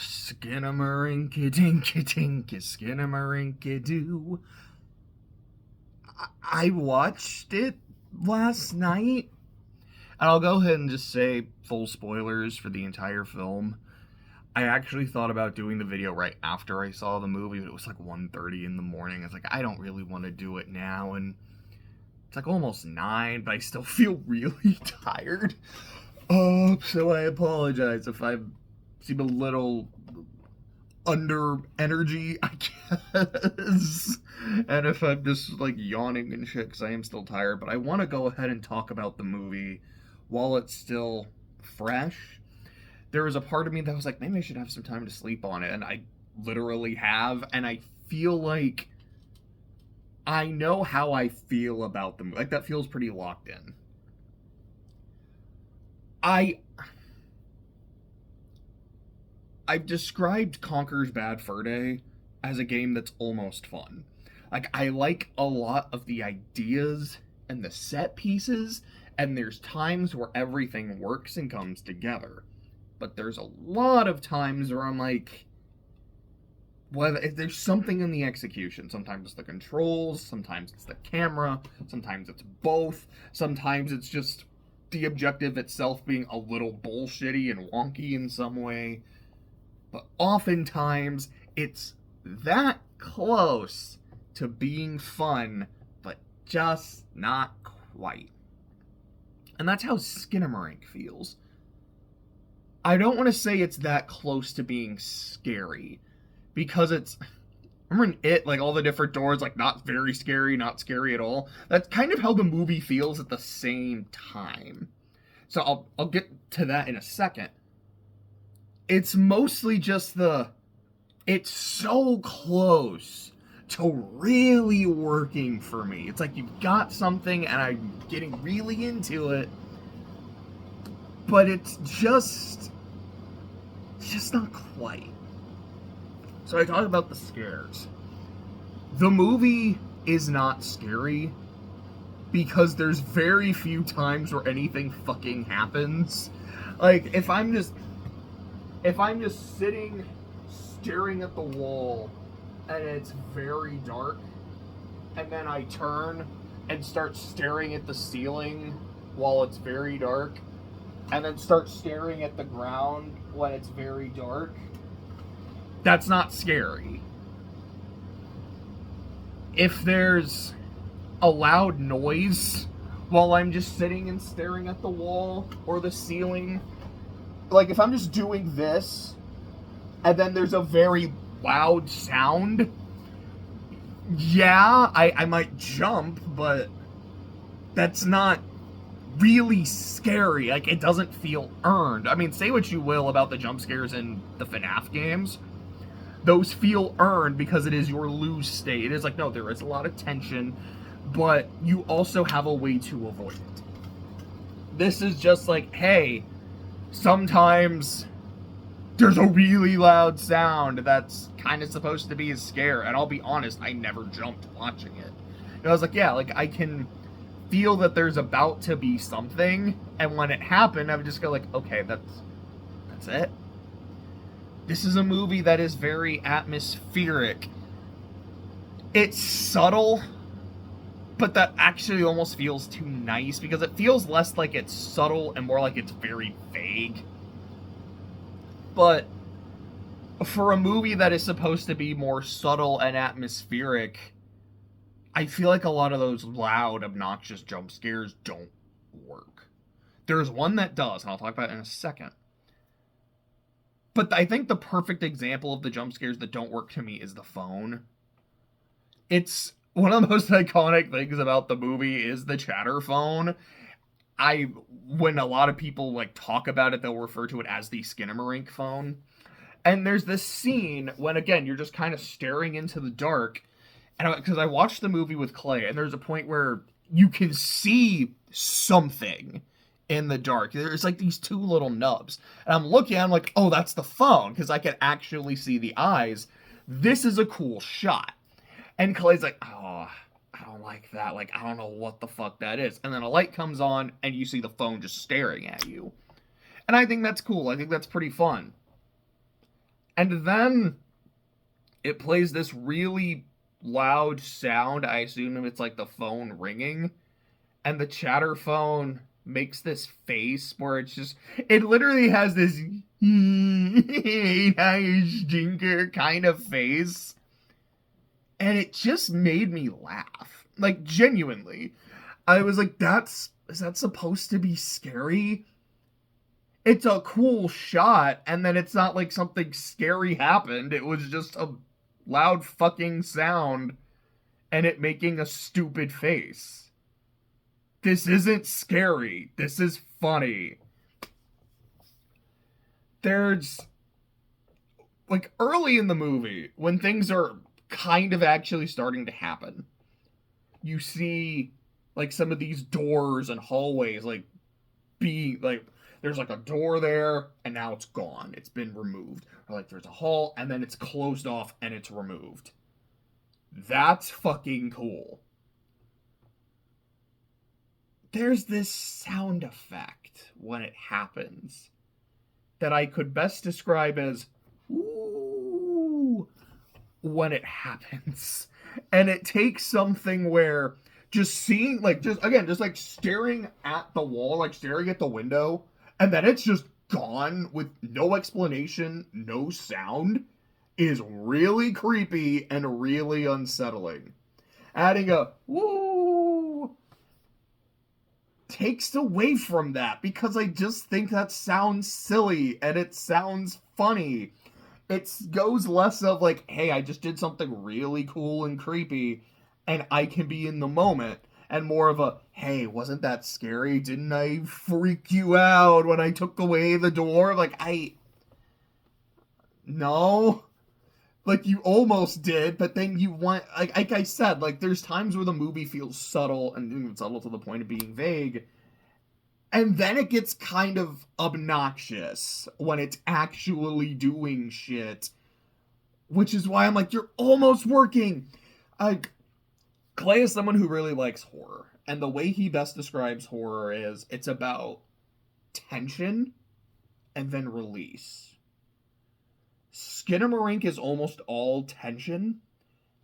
Skinamarink-a-dink-a-dink, Skinamarink-a-doo. I watched it last night, and I'll go ahead and just say full spoilers for the entire film. I actually thought about doing the video right after I saw the movie, but it was like 1:30 in the morning. I was like, I don't really want to do it now, and it's like almost 9, but I still feel really tired. So I apologize if I seem a little under energy, I guess. And if I'm just like yawning and shit, because I am still tired. But I want to go ahead and talk about the movie while it's still fresh. There was a part of me that was like, maybe I should have some time to sleep on it. And I literally have. And I feel like I know how I feel about the movie. Like, that feels pretty locked in. I've described Conker's Bad Fur Day as a game that's almost fun. Like, I like a lot of the ideas and the set pieces, and there's times where everything works and comes together. But there's a lot of times where I'm like, well, if there's something in the execution. Sometimes it's the controls, sometimes it's the camera, sometimes it's both, sometimes it's just the objective itself being a little bullshitty and wonky in some way. But oftentimes, it's that close to being fun, but just not quite. And that's how Skinamarink feels. I don't want to say it's that close to being scary, because it's... Remember in It, like, all the different doors, like, not very scary, not scary at all? That's kind of how the movie feels at the same time. So I'll get to that in a second. It's mostly just it's so close to really working for me. It's like you've got something and I'm getting really into it, but it's just not quite. So I talk about the scares. The movie is not scary because there's very few times where anything fucking happens. Like, if I'm just sitting staring at the wall and it's very dark, and then I turn and start staring at the ceiling while it's very dark, and then start staring at the ground when it's very dark, that's not scary. If there's a loud noise while I'm just sitting and staring at the wall or the ceiling, like if I'm just doing this and then there's a very loud sound, yeah, I might jump, but that's not really scary. Like, it doesn't feel earned. I mean, say what you will about the jump scares in the FNAF games. Those feel earned because it is your lose state. It is like, no, there is a lot of tension, but you also have a way to avoid it. This is just like, hey, sometimes there's a really loud sound that's kind of supposed to be a scare, and I'll be honest, I never jumped watching it. And I was like, yeah, like, I can feel that there's about to be something, and when it happened, I would just go like, okay, that's it. This is a movie that is very atmospheric. It's subtle, but that actually almost feels too nice, because it feels less like it's subtle and more like it's very vague. But for a movie that is supposed to be more subtle and atmospheric, I feel like a lot of those loud, obnoxious jump scares don't work. There's one that does, and I'll talk about it in a second. But I think the perfect example of the jump scares that don't work to me is the phone. It's one of the most iconic things about the movie is the chatter phone. When a lot of people like talk about it, they'll refer to it as the Skinamarink phone. And there's this scene when, again, you're just kind of staring into the dark. And because I watched the movie with Clay, and there's a point where you can see something in the dark. There's like these two little nubs. And I'm looking, I'm like, oh, that's the phone, because I can actually see the eyes. This is a cool shot. And Clay's like, oh, I don't like that. Like, I don't know what the fuck that is. And then a light comes on, and you see the phone just staring at you. And I think that's cool. I think that's pretty fun. And then it plays this really loud sound. I assume it's like the phone ringing. And the chatter phone makes this face where it's just, it literally has this stinker kind of face. And it just made me laugh. Like, genuinely. I was like, is that supposed to be scary? It's a cool shot, and then it's not like something scary happened. It was just a loud fucking sound and it making a stupid face. This isn't scary. This is funny. There's, like, early in the movie, when things are kind of actually starting to happen, you see, like, some of these doors and hallways, like, be, like, there's, like, a door there, and now it's gone. It's been removed. Or, like, there's a hall, and then it's closed off, and it's removed. That's fucking cool. There's this sound effect when it happens that I could best describe as ooh when it happens. And it takes something where just seeing, like, just again, just like staring at the wall, like staring at the window, and then it's just gone with no explanation, no sound, is really creepy and really unsettling. Adding a woo takes away from that because I just think that sounds silly and it sounds funny. It goes less of like, hey, I just did something really cool and creepy and I can be in the moment, and more of a, hey, wasn't that scary? Didn't I freak you out when I took away the door? Like, no. Like, you almost did, but then you want, like I said, like, there's times where the movie feels subtle, and subtle to the point of being vague, and then it gets kind of obnoxious when it's actually doing shit, which is why I'm like, you're almost working. Clay is someone who really likes horror, and the way he best describes horror is it's about tension and then release. Skinamarink is almost all tension,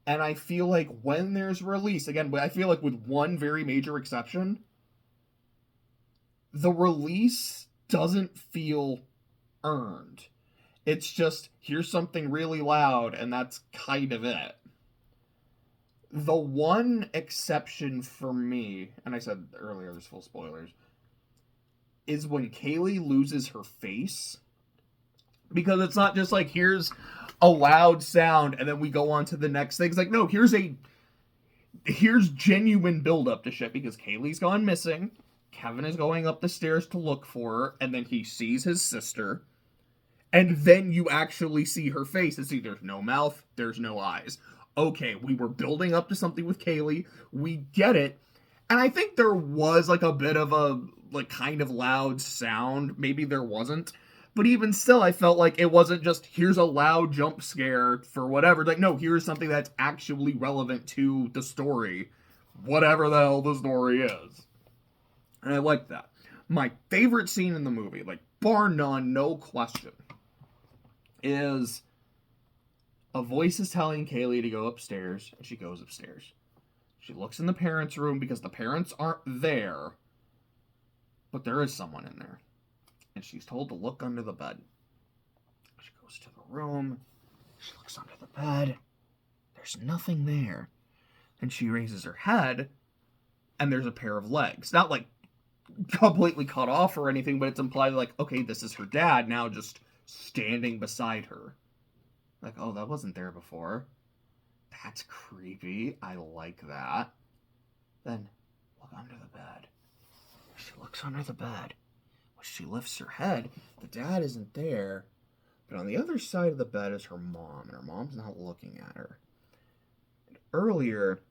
and I feel like when there's release, again, I feel like with one very major exception, the release doesn't feel earned. It's just, here's something really loud, and that's kind of it. The one exception for me, and I said earlier there's full spoilers, is when Kaylee loses her face. Because it's not just like, here's a loud sound, and then we go on to the next thing. It's like, no, here's genuine build-up to shit, because Kaylee's gone missing. Kevin is going up the stairs to look for her, and then he sees his sister, and then you actually see her face and see there's no mouth, there's no eyes. Okay, we were building up to something with Kaylee, we get it, and I think there was, like, a bit of a, like, kind of loud sound. Maybe there wasn't, but even still, I felt like it wasn't just, here's a loud jump scare for whatever. Like, no, here's something that's actually relevant to the story, whatever the hell the story is. And I like that. My favorite scene in the movie, like, bar none, no question, is a voice is telling Kaylee to go upstairs, and she goes upstairs. She looks in the parents' room because the parents aren't there, but there is someone in there. And she's told to look under the bed. She goes to the room, she looks under the bed, there's nothing there. And she raises her head, and there's a pair of legs. Not like completely cut off or anything, but it's implied like, okay, this is her dad now just standing beside her. Like, oh, that wasn't there before. That's creepy. I like that. Then, look under the bed. She looks under the bed. When she lifts her head, the dad isn't there. But on the other side of the bed is her mom, and her mom's not looking at her. And earlier,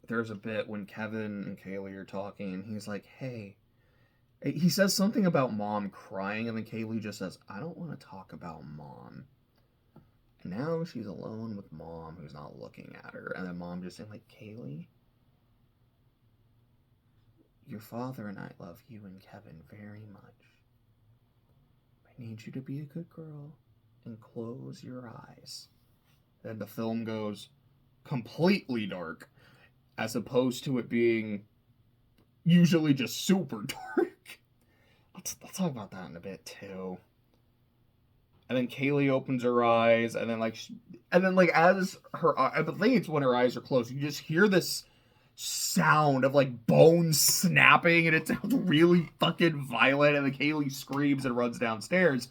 there's a bit when Kevin and Kaylee are talking, and he's like, hey. He says something about mom crying, and then Kaylee just says, I don't want to talk about mom. And now she's alone with mom, who's not looking at her. And then mom just saying, like, Kaylee, your father and I love you and Kevin very much. I need you to be a good girl and close your eyes. Then the film goes completely dark, as opposed to it being usually just super dark. Let's talk about that in a bit too. And then Kaylee opens her eyes, and then as her, I think it's when her eyes are closed, you just hear this sound of like bones snapping, and it sounds really fucking violent. And then Kaylee screams and runs downstairs.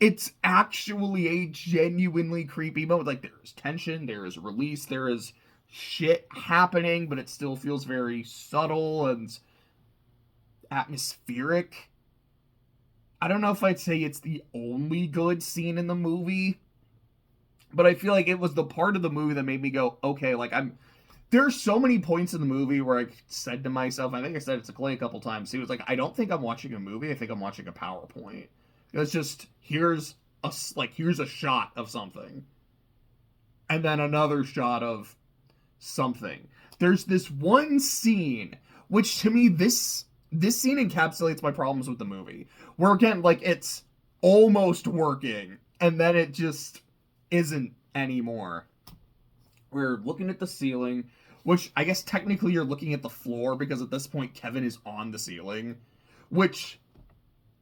It's actually a genuinely creepy moment. Like, there is tension, there is release, there is shit happening, but it still feels very subtle and atmospheric. I don't know if I'd say it's the only good scene in the movie, but I feel like it was the part of the movie that made me go, okay, like, there's so many points in the movie where I said to myself, I think I said it to Clay a couple times, he was like, I don't think I'm watching a movie, I think I'm watching a PowerPoint. It's just, here's a shot of something, and then another shot of something. There's this one scene, which to me, this scene encapsulates my problems with the movie, where again, like, it's almost working, and then it just isn't anymore. We're looking at the ceiling, which I guess technically you're looking at the floor, because at this point Kevin is on the ceiling, which,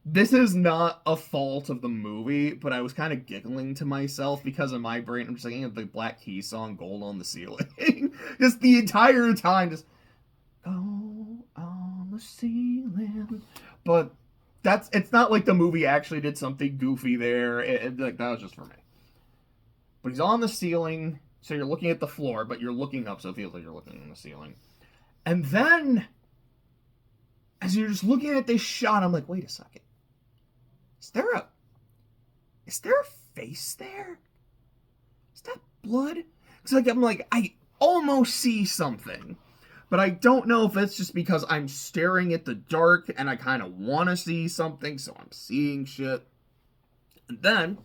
this is not a fault of the movie, but I was kind of giggling to myself because in my brain I'm just thinking of the Black Keys song Gold on the Ceiling. Just the entire time, just Gold on the Ceiling. But it's not like the movie actually did something goofy there. Like, that was just for me. But he's on the ceiling, so you're looking at the floor, but you're looking up, so it feels like you're looking on the ceiling. And then, as you're just looking at this shot, I'm like, wait a second. Is there a face there? Is that blood? Because I almost see something, but I don't know if it's just because I'm staring at the dark and I kind of want to see something, so I'm seeing shit. And then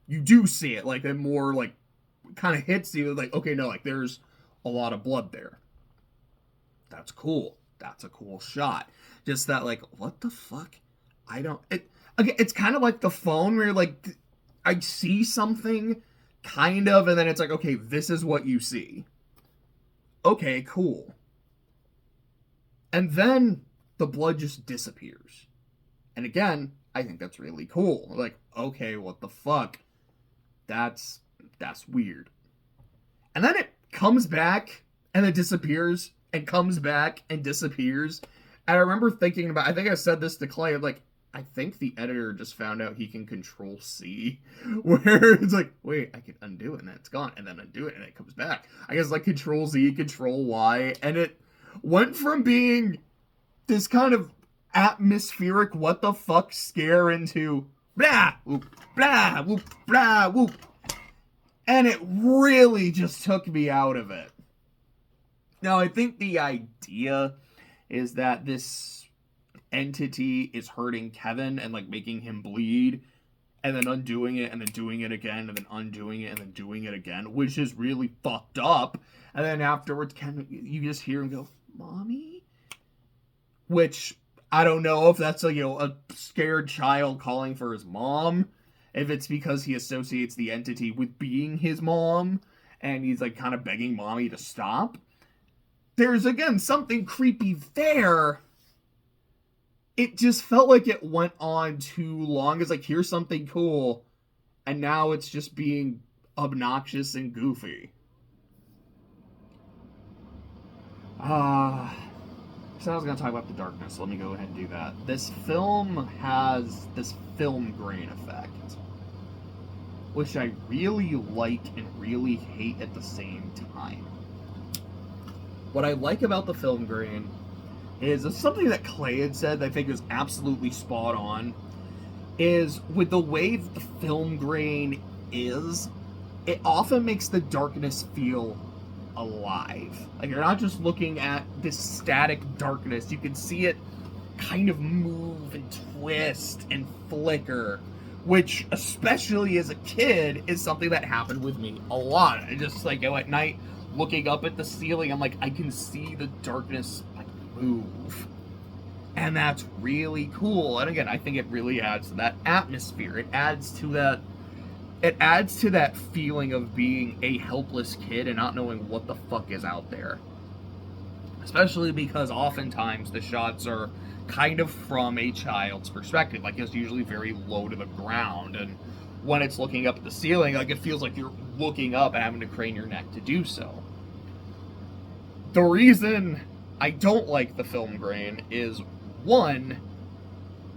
you do see it, like, it more like kind of hits you, like, okay, no, like, there's a lot of blood there. That's cool. That's a cool shot. Just that, like, what the fuck? It's kind of like the phone where, like, I see something, kind of, and then it's like, okay, this is what you see. Okay, cool. And then the blood just disappears. And again, I think that's really cool. Like, okay, what the fuck? That's weird. And then it comes back, and it disappears, and comes back, and disappears. And I remember thinking about, I think I said this to Clay, like, I think the editor just found out he can control C, where it's like, wait, I can undo it, and then it's gone, and then undo it, and it comes back. I guess, like, control Z, control Y, and it went from being this kind of atmospheric what the fuck scare into blah, whoop, blah, whoop, blah, whoop. And it really just took me out of it. Now, I think the idea is that this entity is hurting Kevin and, like, making him bleed, and then undoing it, and then doing it again, and then undoing it, and then doing it again, which is really fucked up. And then afterwards, you just hear him go, "Mommy?" Which, I don't know if that's a scared child calling for his mom, if it's because he associates the entity with being his mom, and he's, like, kind of begging Mommy to stop. There's, again, something creepy there. It just felt like it went on too long. It's like, here's something cool, and now it's just being obnoxious and goofy. So I was going to talk about the darkness. Let me go ahead and do that. This film has this film grain effect, which I really like and really hate at the same time. What I like about the film grain is something that Clay had said that I think is absolutely spot on, is with the way that the film grain is, it often makes the darkness feel alive. Like, you're not just looking at this static darkness, you can see it kind of move and twist and flicker, which, especially as a kid, is something that happened with me a lot. I just, like, at night, looking up at the ceiling, I'm like, I can see the darkness, like, move. And that's really cool. And again, I think it really adds to that atmosphere. It adds to that feeling of being a helpless kid and not knowing what the fuck is out there. Especially because oftentimes the shots are kind of from a child's perspective. Like, it's usually very low to the ground, and when it's looking up at the ceiling, like, it feels like you're looking up and having to crane your neck to do so. The reason I don't like the film grain is, one,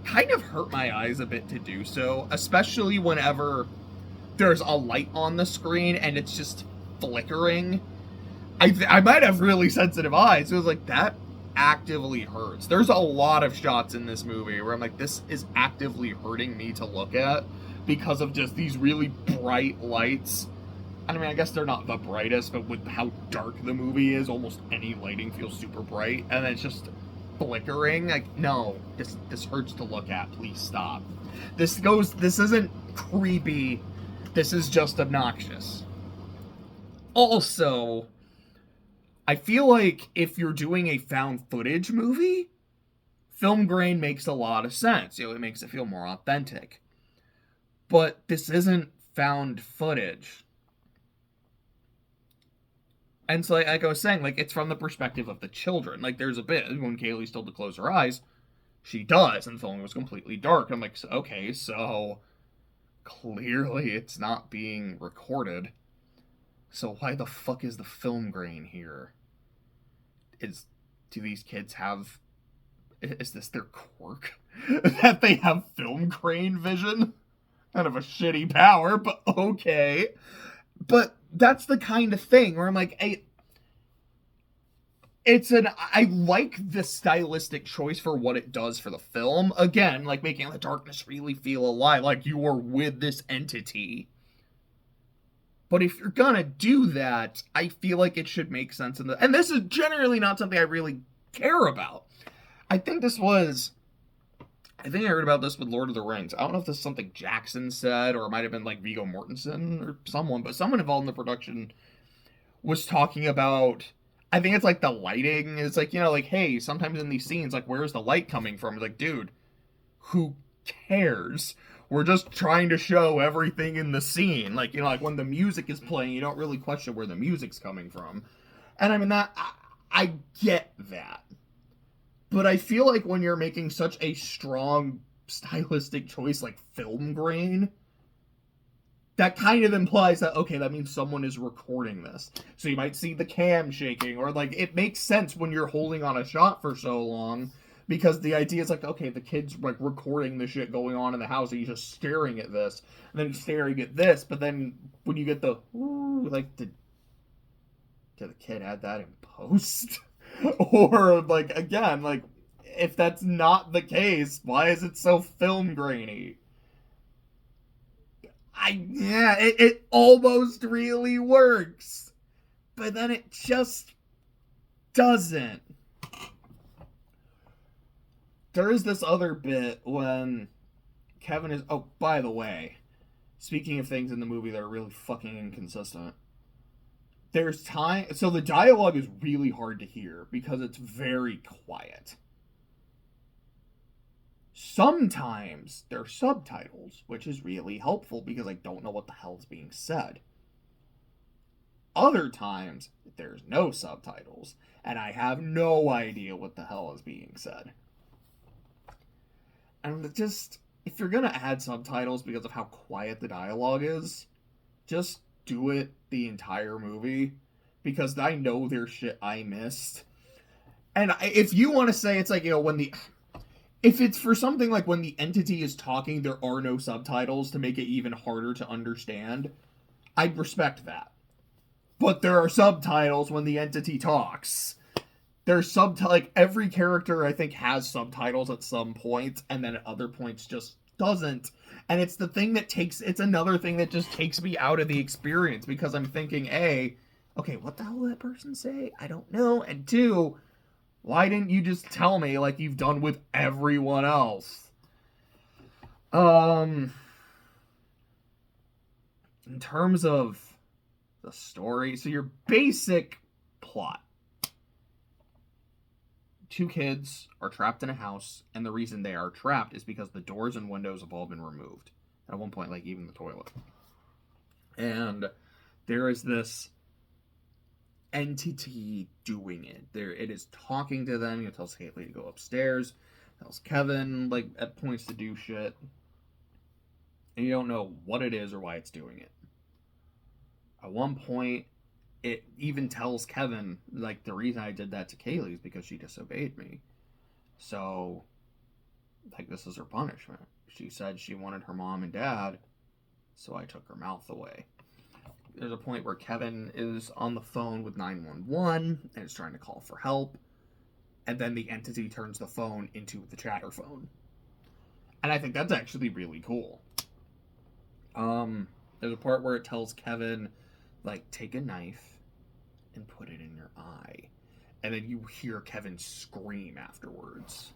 kind of hurt my eyes a bit to do so, especially whenever there's a light on the screen and it's just flickering. I might have really sensitive eyes. It was like, that actively hurts. There's a lot of shots in this movie where I'm like, this is actively hurting me to look at because of just these really bright lights. I mean, I guess they're not the brightest, but with how dark the movie is, almost any lighting feels super bright, and then it's just flickering. Like, no, this hurts to look at. Please stop. This isn't creepy. This is just obnoxious. Also, I feel like if you're doing a found footage movie, film grain makes a lot of sense. It makes it feel more authentic. But this isn't found footage. And so, like I was saying, like, it's from the perspective of the children. Like, there's a bit when Kaylee's told to close her eyes, she does, and the film was completely dark. I'm like, okay, so clearly it's not being recorded. So why the fuck is the film grain here? Do these kids have... Is this their quirk? That they have film grain vision? Kind of a shitty power, but okay. But that's the kind of thing where I'm like, I like the stylistic choice for what it does for the film. Again, like, making the darkness really feel alive, like you are with this entity. But if you're gonna do that, I feel like it should make sense and this is generally not something I really care about. I think I heard about this with Lord of the Rings. I don't know if this is something Jackson said, or it might have been like Viggo Mortensen or someone, but someone involved in the production was talking about, I think it's like the lighting. It's like, like, hey, sometimes in these scenes, like, where's the light coming from? It's like, dude, who cares? We're just trying to show everything in the scene. Like, like when the music is playing, you don't really question where the music's coming from. And I mean, I get that. But I feel like when you're making such a strong stylistic choice like film grain, that kind of implies that, okay, that means someone is recording this. So you might see the cam shaking, or like, it makes sense when you're holding on a shot for so long, because the idea is like, okay, the kid's like recording the shit going on in the house, and he's just staring at this, and then he's staring at this, but then when you get the, ooh, like, did the kid add that in post? Or, like, again, like, if that's not the case, why is it so film grainy? It almost really works, but then it just doesn't. There is this other bit when Kevin is... Oh, by the way, speaking of things in the movie that are really fucking inconsistent, there's time... So the dialogue is really hard to hear because it's very quiet. Sometimes there's subtitles, which is really helpful because I don't know what the hell is being said. Other times, there's no subtitles, and I have no idea what the hell is being said. And just, if you're gonna add subtitles because of how quiet the dialogue is, just do it the entire movie, because I know there's shit I missed. And if you want to say it's like, if it's for something like when the entity is talking, there are no subtitles to make it even harder to understand, I'd respect that. But there are subtitles when the entity talks. There's like, every character, I think, has subtitles at some point, and then at other points just doesn't. And it's it's another thing that just takes me out of the experience, because I'm thinking, A, okay, what the hell did that person say? I don't know. And two, why didn't you just tell me like you've done with everyone else? In terms of the story, so your basic plot. two kids are trapped in a house, and the reason they are trapped is because the doors and windows have all been removed. At one point, like, even the toilet. And there is this entity doing it. It is talking to them. It tells Haley to go upstairs. Tells Kevin, like, at points to do shit. And you don't know what it is or why it's doing it. At one point, it even tells Kevin, like, the reason I did that to Kaylee is because she disobeyed me. So, like, this is her punishment. She said she wanted her mom and dad, so I took her mouth away. There's a point where Kevin is on the phone with 911 and is trying to call for help, and then the entity turns the phone into the chatter phone. And I think that's actually really cool. There's a part where it tells Kevin, like, take a knife and put it in your eye. And then you hear Kevin scream afterwards.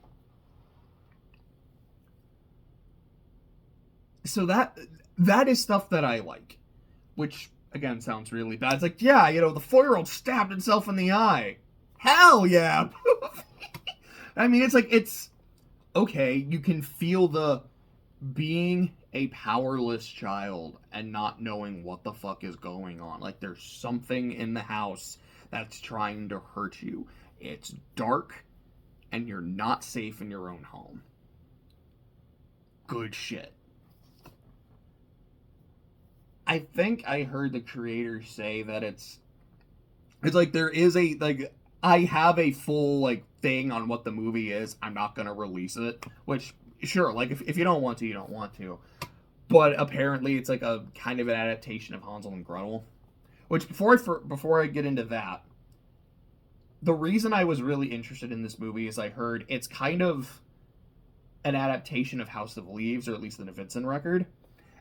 So that is stuff that I like. Which, again, sounds really bad. It's like, yeah, the 4-year-old stabbed himself in the eye. Hell yeah! I mean, it's like, it's... Okay, you can feel the being a powerless child and not knowing what the fuck is going on. Like, there's something in the house that's trying to hurt you. It's dark, and you're not safe in your own home. Good shit. I think I heard the creators say that it's like there is a, like, I have a full, like, thing on what the movie is. I'm not gonna release it, which, sure, like, if you don't want to, you don't want to. But apparently it's like a kind of an adaptation of Hansel and Gretel. Which, before I get into that, the reason I was really interested in this movie is I heard it's kind of an adaptation of House of Leaves, or at least the Vincent record.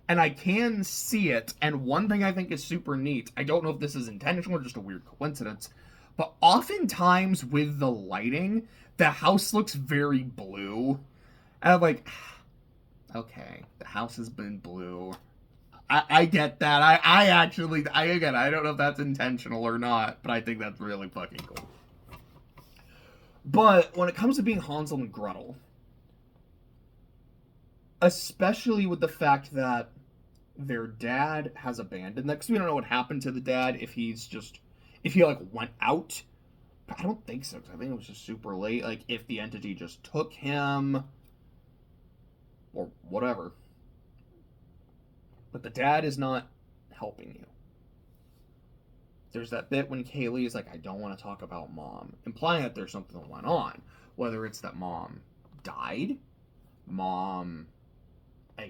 And I can see it, and one thing I think is super neat, I don't know if this is intentional or just a weird coincidence, but oftentimes with the lighting, the house looks very blue. And I'm like, okay, the house has been blue. I get that. I actually, again, I don't know if that's intentional or not, but I think that's really fucking cool. But when it comes to being Hansel and Gretel, especially with the fact that their dad has abandoned them, because we don't know what happened to the dad, if he like went out. But I don't think so, because I think it was just super late. Like, if the entity just took him, or whatever. But the dad is not helping you. There's that bit when Kaylee is like, I don't want to talk about mom, implying that there's something that went on. Whether it's that mom died, mom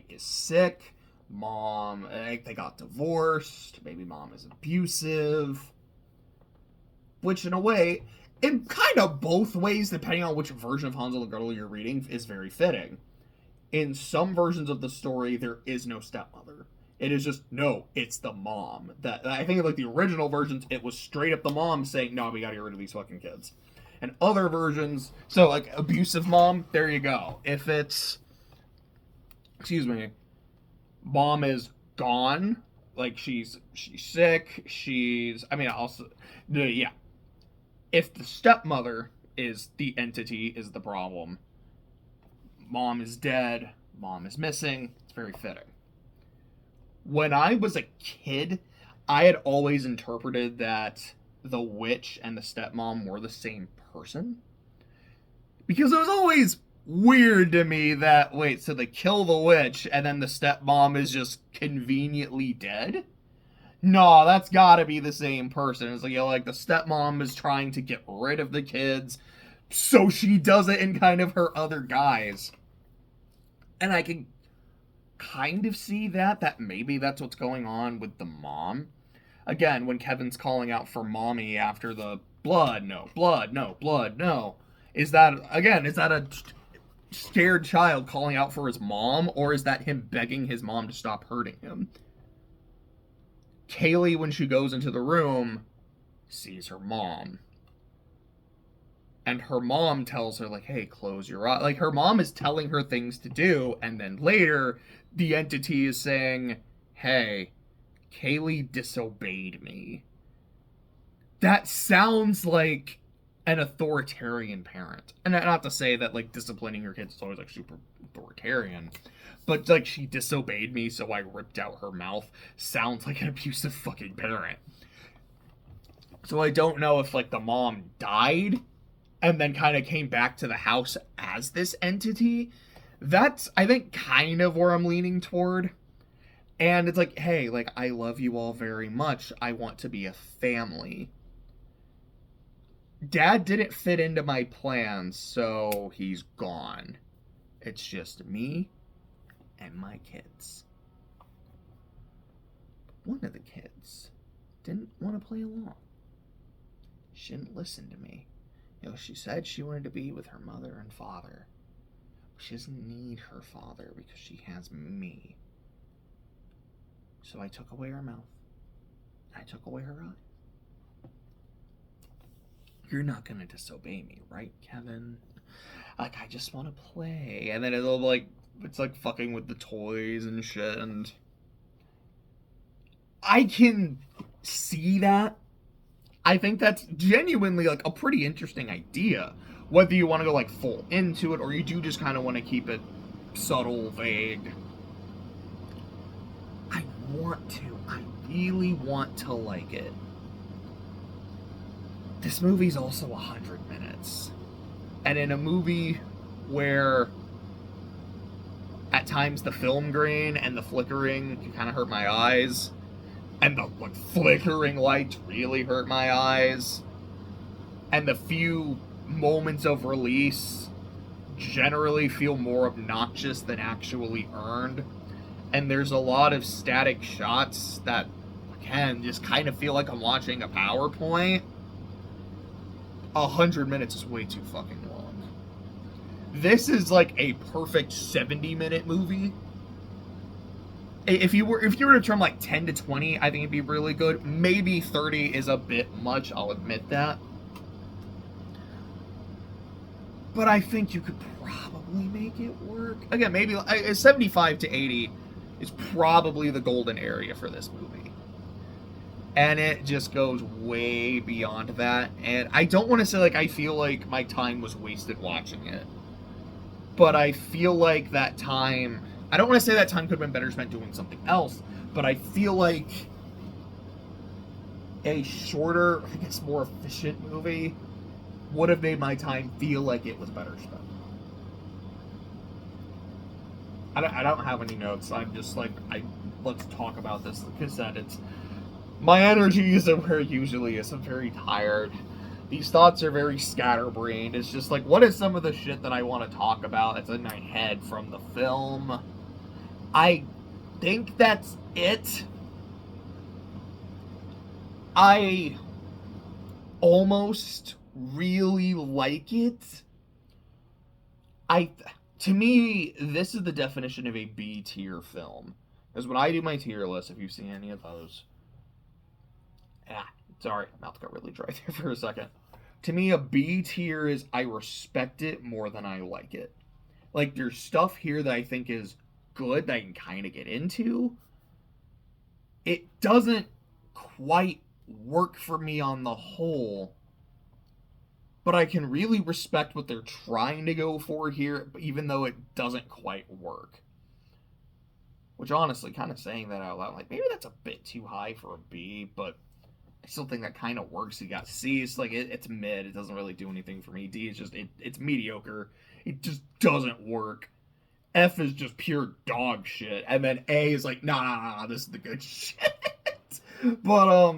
is sick, mom, they got divorced, maybe mom is abusive. Which, in a way, in kind of both ways, depending on which version of Hansel and Gretel you're reading, is very fitting. In some versions of the story, there is no stepmother. It is just, no, it's the mom. That I think, like, the original versions, it was straight up the mom saying, no, we gotta get rid of these fucking kids. And other versions, so, like, abusive mom, there you go. If it's, mom is gone, like, she's sick, yeah. If the stepmother is the entity, is the problem, mom is dead, mom is missing, it's very fitting. When I was a kid, I had always interpreted that the witch and the stepmom were the same person. Because it was always weird to me that, wait, so they kill the witch and then the stepmom is just conveniently dead? No, that's gotta be the same person. It's like, like the stepmom is trying to get rid of the kids, so she does it in kind of her other guise. And I can kind of see that maybe that's what's going on with the mom. Again, when Kevin's calling out for mommy after the blood, no, is that a scared child calling out for his mom, or is that him begging his mom to stop hurting him? Kaylee, when she goes into the room, sees her mom. And her mom tells her, like, hey, close your eyes. Like, her mom is telling her things to do, and then later, the entity is saying, hey, Kaylee disobeyed me. That sounds like an authoritarian parent. And not to say that, like, disciplining your kids is always, like, super authoritarian, but, like, she disobeyed me, so I ripped out her mouth. Sounds like an abusive fucking parent. So I don't know if, like, the mom died and then kind of came back to the house as this entity. That's, I think, kind of where I'm leaning toward. And it's like, hey, like, I love you all very much. I want to be a family. Dad didn't fit into my plans, so he's gone. It's just me and my kids. One of the kids didn't want to play along. She didn't listen to me. You know, she said she wanted to be with her mother and father. She doesn't need her father because she has me. So I took away her mouth. I took away her eye. You're not gonna disobey me, right, Kevin? Like, I just want to play. And then it'll, like, it's like fucking with the toys and shit, and I can see that. I think that's genuinely, like, a pretty interesting idea. Whether you want to go, like, full into it, or you do just kind of want to keep it subtle, vague. I want to. I really want to like it. This movie's also 100 minutes. And in a movie where at times the film grain and the flickering can kind of hurt my eyes, and the, like, flickering lights really hurt my eyes, and the few moments of release generally feel more obnoxious than actually earned, and there's a lot of static shots that, again, just kind of feel like I'm watching a PowerPoint. 100 minutes is way too fucking long. This is like a perfect 70-minute movie. If you were to trim like 10 to 20, I think it'd be really good. Maybe 30 is a bit much, I'll admit that. But I think you could probably make it work. Again, maybe 75 to 80 is probably the golden area for this movie. And it just goes way beyond that. And I don't want to say, like, I feel like my time was wasted watching it. But I feel like that time... I don't want to say that time could have been better spent doing something else. But I feel like a shorter, I guess more efficient movie would have made my time feel like it was better spent. I don't have any notes. I'm just like, let's talk about this. Like I said, it's... My energy isn't where it usually is. I'm very tired. These thoughts are very scatterbrained. It's just like, what is some of the shit that I want to talk about that's in my head from the film? I think that's it. I almost really like it. To me, this is the definition of a B tier film. Because when I do my tier list, if you've seen any of those, sorry, mouth got really dry there for a second. To me, a B tier is I respect it more than I like it. Like, there's stuff here that I think is good that I can kind of get into. It doesn't quite work for me on the whole, but I can really respect what they're trying to go for here, even though it doesn't quite work. Which, honestly, kind of saying that out loud, like, maybe that's a bit too high for a B, but I still think that kind of works. You got C, it's like, it's mid. It doesn't really do anything for me. D is just, it's mediocre. It just doesn't work. F is just pure dog shit. And then A is like, nah, this is the good shit. But,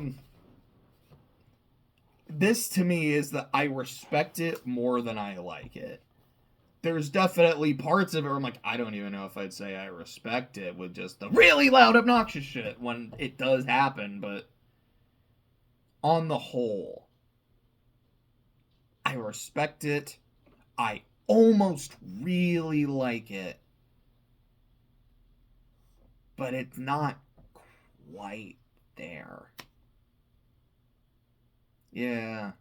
this to me is that I respect it more than I like it. There's definitely parts of it where I'm like, I don't even know if I'd say I respect it with just the really loud, obnoxious shit when it does happen, but on the whole, I respect it. I almost really like it, but it's not quite there. Yeah,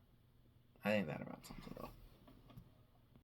I think that about sums it up.